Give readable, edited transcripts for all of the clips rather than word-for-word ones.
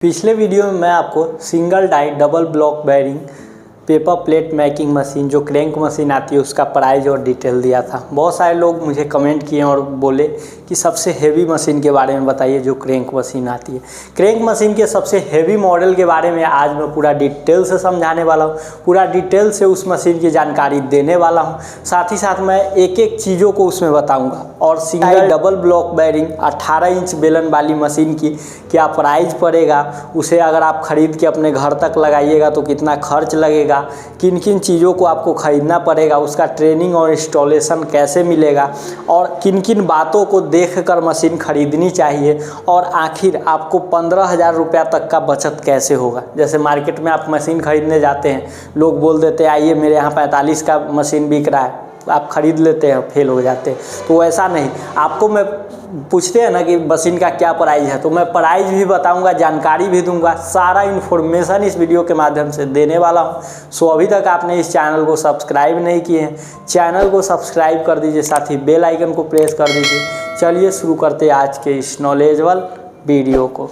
पिछले वीडियो में मैं आपको single die double block bearing paper plate making machine जो क्रैंक मशीन आती है उसका प्राइस और डिटेल दिया था। बहुत सारे लोग मुझे कमेंट किए और बोले कि सबसे हेवी मशीन के बारे में बताइए जो क्रैंक मशीन आती है। क्रैंक मशीन के सबसे हेवी मॉडल के बारे में आज मैं पूरा डिटेल से समझाने वाला हूँ, पूरा डिटेल से उस मशीन की जानकारी देने वाला हूँ। साथ ही साथ मैं एक एक चीज़ों को उसमें बताऊँगा। और single double block bearing 18 inch बेलन वाली मशीन की क्या प्राइस पड़ेगा, उसे अगर आप ख़रीद के अपने घर तक लगाइएगा तो कितना खर्च लगेगा, किन किन चीज़ों को आपको ख़रीदना पड़ेगा, उसका ट्रेनिंग और इंस्टॉलेशन कैसे मिलेगा और किन किन बातों को देखकर मशीन ख़रीदनी चाहिए, और आखिर आपको 15,000 रुपया तक का बचत कैसे होगा। जैसे मार्केट में आप मशीन ख़रीदने जाते हैं, लोग बोल देते हैं आइए मेरे यहाँ 45 का मशीन बिक रहा है, आप ख़रीद लेते हैं, फेल हो जाते हैं। तो ऐसा नहीं, आपको मैं पूछते हैं ना कि मशीन का क्या प्राइस है, तो मैं प्राइस भी बताऊंगा, जानकारी भी दूंगा, सारा इन्फॉर्मेशन इस वीडियो के माध्यम से देने वाला हूं। सो अभी तक आपने इस चैनल को सब्सक्राइब नहीं किए हैं, चैनल को सब्सक्राइब कर दीजिए, साथ ही बेल आइकन को प्रेस कर दीजिए। चलिए शुरू करते हैं आज के इस नॉलेजेबल वीडियो को।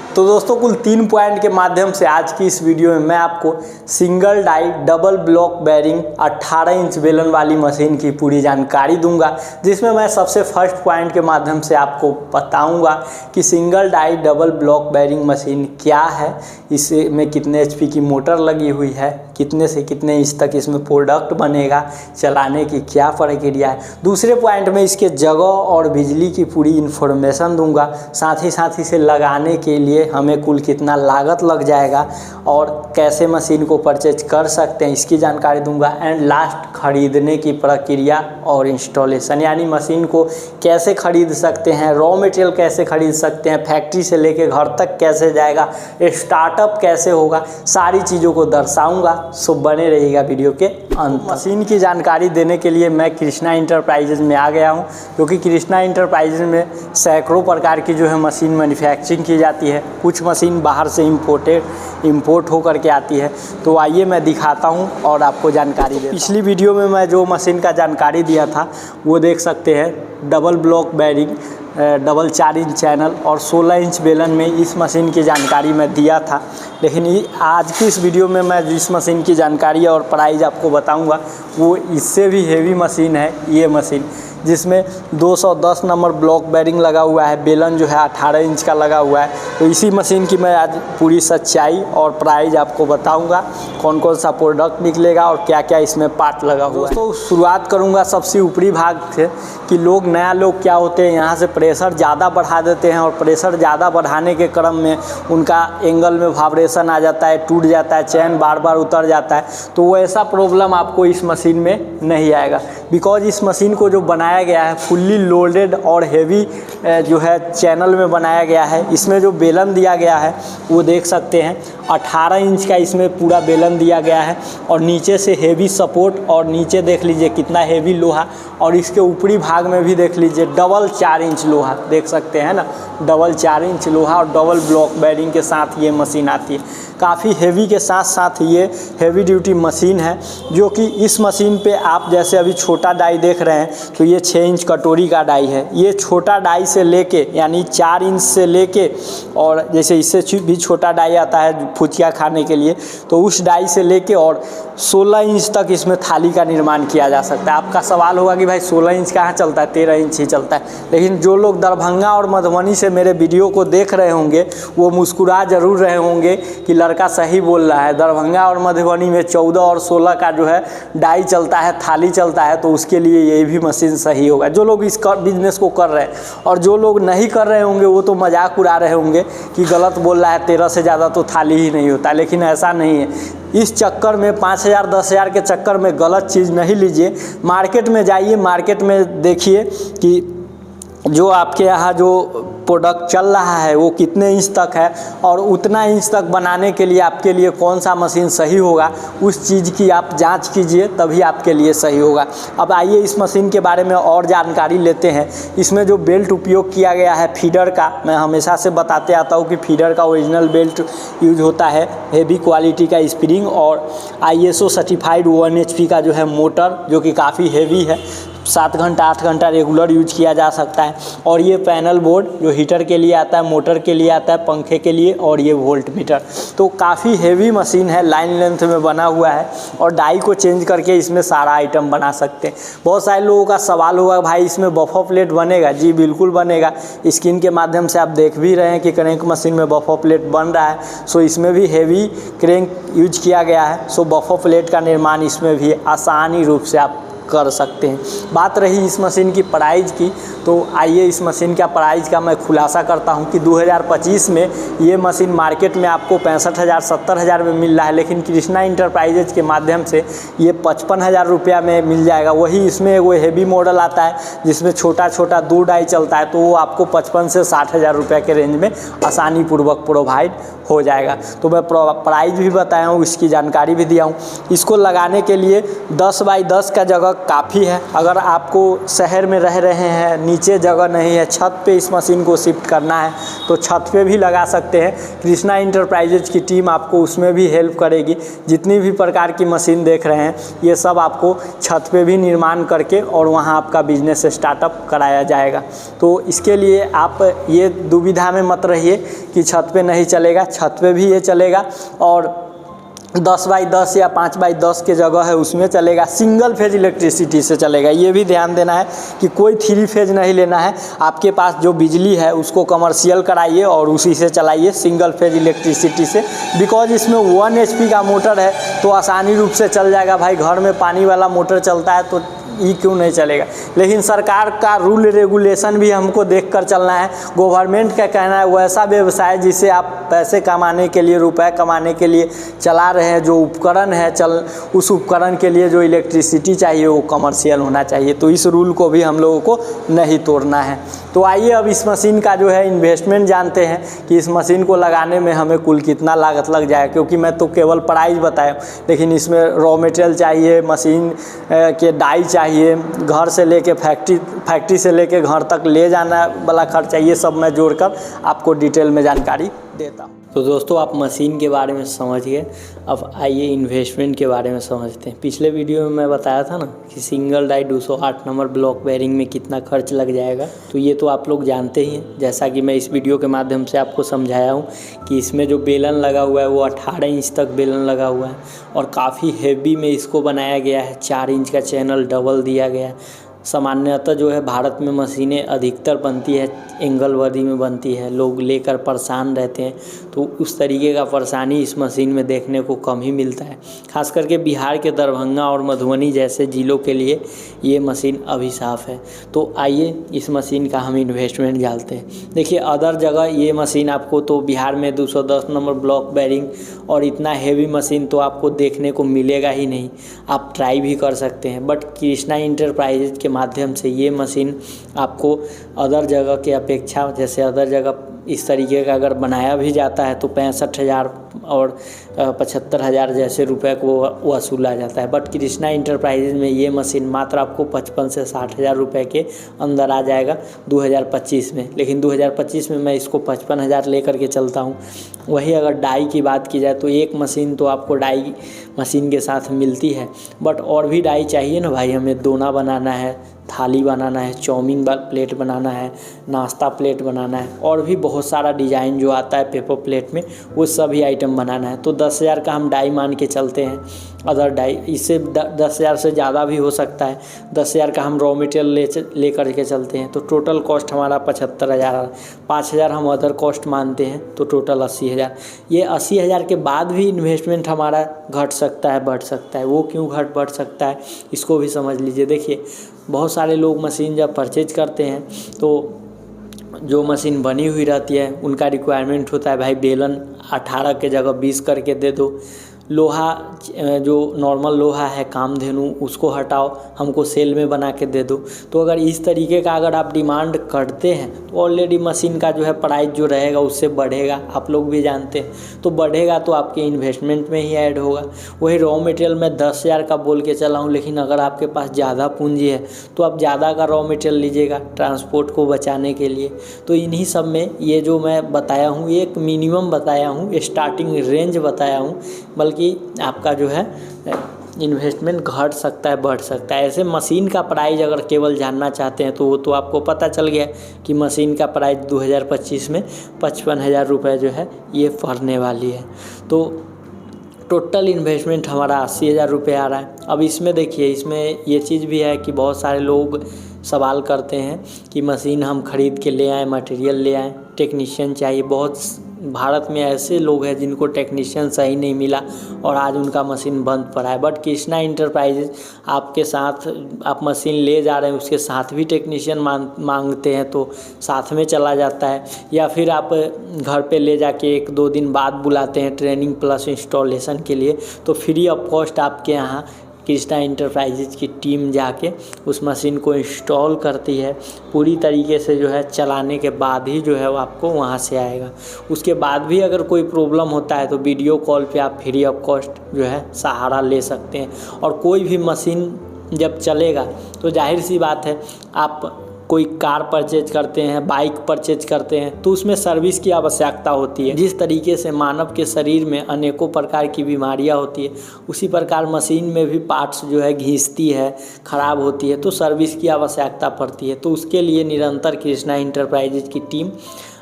तो दोस्तों कुल 3 पॉइंट के माध्यम से आज की इस वीडियो में मैं आपको single die double block bearing 18 inch बेलन वाली मशीन की पूरी जानकारी दूंगा, जिसमें मैं सबसे फर्स्ट पॉइंट के माध्यम से आपको बताऊंगा कि single die double block bearing machine क्या है, इसमें कितने HP की मोटर लगी हुई है, कितने से कितने इंच तक इसमें प्रोडक्ट बनेगा, चलाने की क्या प्रक्रिया है। दूसरे पॉइंट में इसके जगह और बिजली की पूरी इन्फॉर्मेशन दूंगा, साथ ही इसे लगाने के लिए हमें कुल कितना लागत लग जाएगा और कैसे मशीन को परचेज कर सकते हैं इसकी जानकारी दूंगा। एंड लास्ट खरीदने की प्रक्रिया और इंस्टॉलेशन, यानी मशीन को कैसे खरीद सकते हैं, रॉ मटेरियल कैसे खरीद सकते हैं, फैक्ट्री से लेके घर तक कैसे जाएगा, स्टार्टअप कैसे होगा, सारी चीज़ों को दर्शाऊंगा। सो बने रहिएगा वीडियो के अंत। मशीन की जानकारी देने के लिए मैं कृष्णा इंटरप्राइजेज में आ गया हूं, क्योंकि कृष्णा इंटरप्राइजेज में सैकड़ों प्रकार की जो है मशीन मैन्युफैक्चरिंग की जाती है। कुछ मशीन बाहर से इंपोर्ट होकर के आती है। तो आइए मैं दिखाता हूं और आपको जानकारी देता हूं। पिछली वीडियो में मैं जो मशीन का जानकारी दिया था वो देख सकते हैं, double block bearing double 4 inch channel और 16 इंच बेलन में इस मशीन की जानकारी मैं दिया था। लेकिन आज की इस वीडियो में मैं जिस मशीन की जानकारी और प्राइस आपको बताऊंगा वो इससे भी हेवी मशीन है। ये मशीन जिसमें 210 नंबर ब्लॉक बेयरिंग लगा हुआ है, बेलन जो है 18 इंच का लगा हुआ है। तो इसी मशीन की मैं आज पूरी सच्चाई और प्राइस आपको बताऊंगा, कौन कौन सा प्रोडक्ट निकलेगा और क्या क्या इसमें पार्ट लगा हुआ है। दोस्तों शुरुआत करूंगा सबसे ऊपरी भाग से कि नया लोग क्या होते हैं, यहाँ से प्रेशर ज़्यादा बढ़ा देते हैं और प्रेशर ज़्यादा बढ़ाने के क्रम में उनका एंगल में वाइब्रेशन आ जाता है, टूट जाता है, चैन बार बार उतर जाता है। तो वो ऐसा प्रॉब्लम आपको इस मशीन में नहीं आएगा, बिकॉज इस मशीन को जो बनाया गया है फुल्ली लोडेड और हेवी जो है चैनल में बनाया गया है। इसमें जो बेलन दिया गया है वो देख सकते हैं 18 इंच का इसमें पूरा बेलन दिया गया है, और नीचे से हेवी सपोर्ट, और नीचे देख लीजिए कितना हेवी लोहा, और इसके ऊपरी भाग में भी देख लीजिए डबल 4 इंच लोहा देख सकते हैं ना, डबल 4 इंच लोहा और डबल ब्लॉक बेयरिंग के साथ ये मशीन आती है। काफ़ी हेवी के साथ साथ ये हेवी ड्यूटी मशीन है, जो कि इस मशीन पे आप जैसे अभी छोटा डाई देख रहे हैं तो ये 6 इंच कटोरी का डाई है। ये छोटा डाई से लेके यानी 4 इंच से लेके, और जैसे इससे भी छोटा डाई आता है फुचिया खाने के लिए, तो उस डाई से लेके और 16 इंच तक इसमें थाली का निर्माण किया जा सकता है। आपका सवाल होगा कि भाई 16 इंच कहाँ चलता है, 13 इंच ही चलता है। लेकिन जो लोग दरभंगा और मधुबनी से मेरे वीडियो को देख रहे होंगे वो मुस्कुरा जरूर रहे होंगे कि लड़का सही बोल रहा है। दरभंगा और मधुबनी में 14 और 16 का जो है डाई चलता है, थाली चलता है, तो उसके लिए ये भी मशीन सही होगा जो लोग इस बिजनेस को कर रहे हैं। और जो लोग नहीं कर रहे होंगे वो तो मजाक उड़ा रहे होंगे कि गलत बोल रहा है, 13 से ज़्यादा तो थाली ही नहीं होता। लेकिन ऐसा नहीं है। इस चक्कर में 5,000 10,000 के चक्कर में गलत चीज़ नहीं लीजिए। मार्केट में जाइए, मार्केट में देखिए कि जो आपके यहाँ जो प्रोडक्ट चल रहा है वो कितने इंच तक है, और उतना इंच तक बनाने के लिए आपके लिए कौन सा मशीन सही होगा, उस चीज़ की आप जांच कीजिए, तभी आपके लिए सही होगा। अब आइए इस मशीन के बारे में और जानकारी लेते हैं। इसमें जो बेल्ट उपयोग किया गया है फीडर का, मैं हमेशा से बताते आता हूँ कि फीडर का ओरिजिनल बेल्ट यूज होता है, हेवी क्वालिटी का स्प्रिंग और ISO सर्टिफाइड 1 HP का जो है मोटर, जो कि काफ़ी हेवी है। 7 घंटा 8 घंटा रेगुलर यूज किया जा सकता है। और ये पैनल बोर्ड जो हीटर के लिए आता है, मोटर के लिए आता है, पंखे के लिए, और ये वोल्ट मीटर। तो काफ़ी हेवी मशीन है, लाइन लेंथ में बना हुआ है और डाई को चेंज करके इसमें सारा आइटम बना सकते हैं। बहुत सारे लोगों का सवाल होगा भाई इसमें बफर प्लेट बनेगा? जी बिल्कुल बनेगा। स्क्रीन के माध्यम से आप देख भी रहे हैं कि क्रैंक मशीन में बफर प्लेट बन रहा है। सो इसमें भी हेवी क्रैंक यूज किया गया है। सो बफर प्लेट का निर्माण इसमें भी आसानी रूप से आप कर सकते हैं। बात रही इस मशीन की प्राइस की, तो आइए इस मशीन का प्राइस का मैं खुलासा करता हूं कि 2025 में ये मशीन मार्केट में आपको 65,000 70,000 में मिल रहा है, लेकिन कृष्णा इंटरप्राइजेज के माध्यम से ये 55,000 रुपया में मिल जाएगा। वही इसमें वो हेवी मॉडल आता है जिसमें छोटा छोटा 2 डाई चलता है, तो वो आपको 55 से 60,000 रुपये के रेंज में आसानी पूर्वक प्रोवाइड हो जाएगा। तो मैं प्राइस भी बताया हूँ, इसकी जानकारी भी दिया हूँ। इसको लगाने के लिए 10 बाई 10 का जगह काफ़ी है। अगर आपको शहर में रह रहे हैं, नीचे जगह नहीं है, छत पे इस मशीन को शिफ्ट करना है तो छत पे भी लगा सकते हैं। कृष्णा इंटरप्राइजेज की टीम आपको उसमें भी हेल्प करेगी। जितनी भी प्रकार की मशीन देख रहे हैं ये सब आपको छत पे भी निर्माण करके और वहाँ आपका बिजनेस स्टार्टअप कराया जाएगा। तो इसके लिए आप ये दुविधा में मत रहिए कि छत पे नहीं चलेगा, छत पे भी ये चलेगा और 10 बाई 10 या 5 बाई 10 के जगह है उसमें चलेगा। सिंगल फेज इलेक्ट्रिसिटी से चलेगा। ये भी ध्यान देना है कि कोई 3 फेज नहीं लेना है। आपके पास जो बिजली है उसको कमर्शियल कराइए और उसी से चलाइए, सिंगल फेज इलेक्ट्रिसिटी से। बिकॉज इसमें 1 HP का मोटर है तो आसानी रूप से चल जाएगा। भाई घर में पानी वाला मोटर चलता है तो ये क्यों नहीं चलेगा। लेकिन सरकार का रूल रेगुलेशन भी हमको देखकर चलना है। गवर्नमेंट का कहना है वैसा व्यवसाय जिसे आप पैसे कमाने के लिए, रुपए कमाने के लिए चला रहे हैं, जो उपकरण है उस उपकरण के लिए जो इलेक्ट्रिसिटी चाहिए वो कमर्शियल होना चाहिए। तो इस रूल को भी हम लोगों को नहीं तोड़ना है। तो आइए अब इस मशीन का जो है इन्वेस्टमेंट जानते हैं कि इस मशीन को लगाने में हमें कुल कितना लागत लग जाए। क्योंकि मैं तो केवल प्राइस बताया, लेकिन इसमें रॉ मटेरियल चाहिए, मशीन के डाई चाहिए, घर से लेके फैक्ट्री से लेके घर तक ले जाना वाला खर्चा, ये सब मैं जोड़कर आपको डिटेल में जानकारी देता हूँ। तो दोस्तों आप मशीन के बारे में समझ गए, अब आइए इन्वेस्टमेंट के बारे में समझते हैं। पिछले वीडियो में मैं बताया था ना कि single die 208 number block bearing में कितना खर्च लग जाएगा, तो ये तो आप लोग जानते ही हैं। जैसा कि मैं इस वीडियो के माध्यम से आपको समझाया हूँ कि इसमें जो बेलन लगा हुआ है वो 18 इंच तक बेलन लगा हुआ है और काफ़ी हेवी में इसको बनाया गया है। 4 इंच का चैनल डबल दिया गया है। सामान्यतः जो है भारत में मशीनें अधिकतर बनती है एंगल वर्दी में बनती है, लोग लेकर परेशान रहते हैं, तो उस तरीके का परेशानी इस मशीन में देखने को कम ही मिलता है। खास करके बिहार के दरभंगा और मधुबनी जैसे ज़िलों के लिए ये मशीन अभिशाप है। तो आइए इस मशीन का हम इन्वेस्टमेंट जानते हैं। देखिए अदर जगह ये मशीन आपको तो बिहार में 210 नंबर ब्लॉक बेयरिंग और इतना हेवी मशीन तो आपको देखने को मिलेगा ही नहीं। आप ट्राई भी कर सकते हैं, बट कृष्णा इंटरप्राइजेज के माध्यम से ये मशीन आपको अदर जगह के अपेक्षा, जैसे अदर जगह इस तरीके का अगर बनाया भी जाता है तो 65,000 और 75,000 जैसे रुपए को वसूला जाता है। बट कृष्णा इंटरप्राइजेज में ये मशीन मात्र आपको 55 से 60,000 रुपये के अंदर आ जाएगा 2025 में। लेकिन 2025 में मैं इसको 55,000 लेकर के चलता हूँ। वही अगर डाई की बात की जाए तो एक मशीन तो आपको डाई मशीन के साथ मिलती है, बट और भी डाई चाहिए ना भाई। हमें दोना बनाना है, थाली बनाना है, चाउमीन प्लेट बनाना है, नाश्ता प्लेट बनाना है, और भी बहुत सारा डिज़ाइन जो आता है पेपर प्लेट में वो सभी आइटम बनाना है। तो 10,000 का हम डाई मान के चलते हैं। अदर डाई इससे 10,000 से ज़्यादा भी हो सकता है। 10,000 का हम रॉ मटेरियल ले करके चलते हैं तो टोटल कॉस्ट हमारा 75,000। 5,000 हम अदर कॉस्ट मानते हैं तो टोटल 80,000। ये 80,000 के बाद भी इन्वेस्टमेंट हमारा घट सकता है, बढ़ सकता है। वो क्यों बढ़ सकता है इसको भी समझ लीजिए। देखिए बहुत सारे लोग मशीन जब परचेज करते हैं तो जो मशीन बनी हुई रहती है उनका रिक्वायरमेंट होता है भाई बेलन 18 के जगह 20 करके दे दो, लोहा जो नॉर्मल लोहा है कामधेनु उसको हटाओ, हमको सेल में बना के दे दो। तो अगर इस तरीके का अगर आप डिमांड करते हैं तो ऑलरेडी मशीन का जो है प्राइस जो रहेगा उससे बढ़ेगा। आप लोग भी जानते हैं तो बढ़ेगा तो आपके इन्वेस्टमेंट में ही ऐड होगा। वही रॉ मटेरियल में 10,000 का बोल के चला हूँ, लेकिन अगर आपके पास ज़्यादा पूंजी है तो आप ज़्यादा का रॉ मटेरियल लीजिएगा ट्रांसपोर्ट को बचाने के लिए। तो इन्हीं सब में ये जो मैं बताया हूँ एक मिनिमम बताया हूँ, स्टार्टिंग रेंज बताया हूँ, बल्कि आपका जो है इन्वेस्टमेंट घट सकता है, बढ़ सकता है। ऐसे मशीन का प्राइस अगर केवल जानना चाहते हैं तो वो तो आपको पता चल गया कि मशीन का प्राइस 2025 में 55,000 रुपये जो है ये पड़ने वाली है। तो टोटल इन्वेस्टमेंट हमारा 80,000 रुपये आ रहा है। अब इसमें देखिए, इसमें ये चीज़ भी है कि बहुत सारे लोग सवाल करते हैं कि मशीन हम खरीद के ले आएँ, मटेरियल ले आएँ, टेक्नीशियन चाहिए। बहुत भारत में ऐसे लोग हैं जिनको टेक्नीशियन सही नहीं मिला और आज उनका मशीन बंद पड़ा है। बट कृष्णा इंटरप्राइजेज आपके साथ, आप मशीन ले जा रहे हैं उसके साथ भी टेक्नीशियन मांगते हैं तो साथ में चला जाता है, या फिर आप घर पे ले जाके 1-2 दिन बाद बुलाते हैं ट्रेनिंग प्लस इंस्टॉलेशन के लिए, तो फ्री ऑफ कॉस्ट आपके यहाँ कृष्णा इंटरप्राइजेज की टीम जाके उस मशीन को इंस्टॉल करती है। पूरी तरीके से जो है चलाने के बाद ही जो है वो आपको वहाँ से आएगा। उसके बाद भी अगर कोई प्रॉब्लम होता है तो वीडियो कॉल पे आप फ्री ऑफ कॉस्ट जो है सहारा ले सकते हैं। और कोई भी मशीन जब चलेगा तो जाहिर सी बात है, आप कोई कार परचेज करते हैं, बाइक परचेज करते हैं तो उसमें सर्विस की आवश्यकता होती है। जिस तरीके से मानव के शरीर में अनेकों प्रकार की बीमारियां होती है, उसी प्रकार मशीन में भी पार्ट्स जो है घिसती है, ख़राब होती है, तो सर्विस की आवश्यकता पड़ती है। तो उसके लिए निरंतर कृष्णा इंटरप्राइजेज की टीम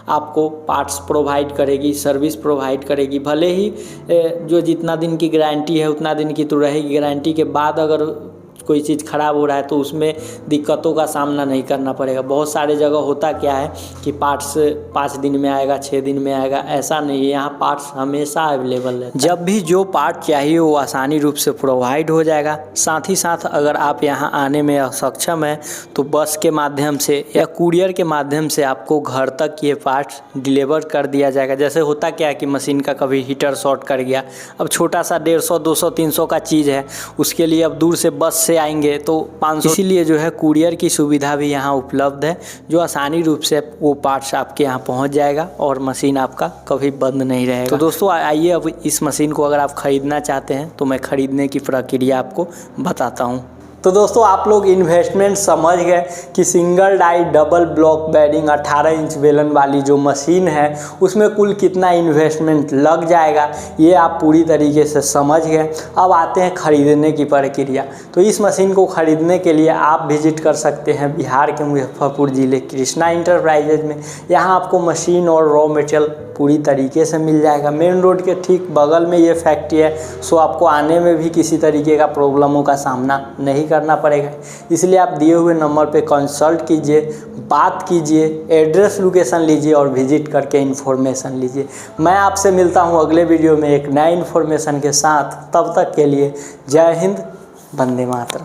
आपको पार्ट्स प्रोवाइड करेगी, सर्विस प्रोवाइड करेगी। भले ही जो जितना दिन की गारंटी है उतना दिन की तो रहेगी, गारंटी के बाद अगर कोई चीज़ ख़राब हो रहा है तो उसमें दिक्कतों का सामना नहीं करना पड़ेगा। बहुत सारे जगह होता क्या है कि पार्ट्स 5 दिन में आएगा, 6 दिन में आएगा, ऐसा नहीं है। यहाँ पार्ट्स हमेशा अवेलेबल है, जब भी जो पार्ट चाहिए वो आसानी रूप से प्रोवाइड हो जाएगा। साथ ही साथ अगर आप यहाँ आने में असक्षम है तो बस के माध्यम से या कुरियर के माध्यम से आपको घर तक ये पार्ट्स डिलीवर कर दिया जाएगा। जैसे होता क्या है कि मशीन का कभी हीटर शॉर्ट कर गया, अब छोटा सा 150, 200, 300 का चीज़ है, उसके लिए अब दूर से बस से आएंगे तो 500, इसीलिए जो है कुरियर की सुविधा भी यहाँ उपलब्ध है, जो आसानी रूप से वो पार्ट्स आपके यहाँ पहुँच जाएगा और मशीन आपका कभी बंद नहीं रहेगा। तो दोस्तों आइए अब इस मशीन को अगर आप ख़रीदना चाहते हैं तो मैं ख़रीदने की प्रक्रिया आपको बताता हूँ। तो दोस्तों आप लोग इन्वेस्टमेंट समझ गए कि single die double block bearing 18 inch बेलन वाली जो मशीन है उसमें कुल कितना इन्वेस्टमेंट लग जाएगा, ये आप पूरी तरीके से समझ गए। अब आते हैं ख़रीदने की प्रक्रिया। तो इस मशीन को ख़रीदने के लिए आप विजिट कर सकते हैं बिहार के मुजफ्फरपुर ज़िले कृष्णा इंटरप्राइजेज में। यहाँ आपको मशीन और रॉ मटेरियल पूरी तरीके से मिल जाएगा। मेन रोड के ठीक बगल में ये फैक्ट्री है, सो आपको आने में भी किसी तरीके का प्रॉब्लमों का सामना नहीं करना पड़ेगा। इसलिए आप दिए हुए नंबर पे कंसल्ट कीजिए, बात कीजिए, एड्रेस लोकेशन लीजिए और विजिट करके इन्फॉर्मेशन लीजिए। मैं आपसे मिलता हूँ अगले वीडियो में एक नया इन्फॉर्मेशन के साथ। तब तक के लिए जय हिंद, वंदे मातरम।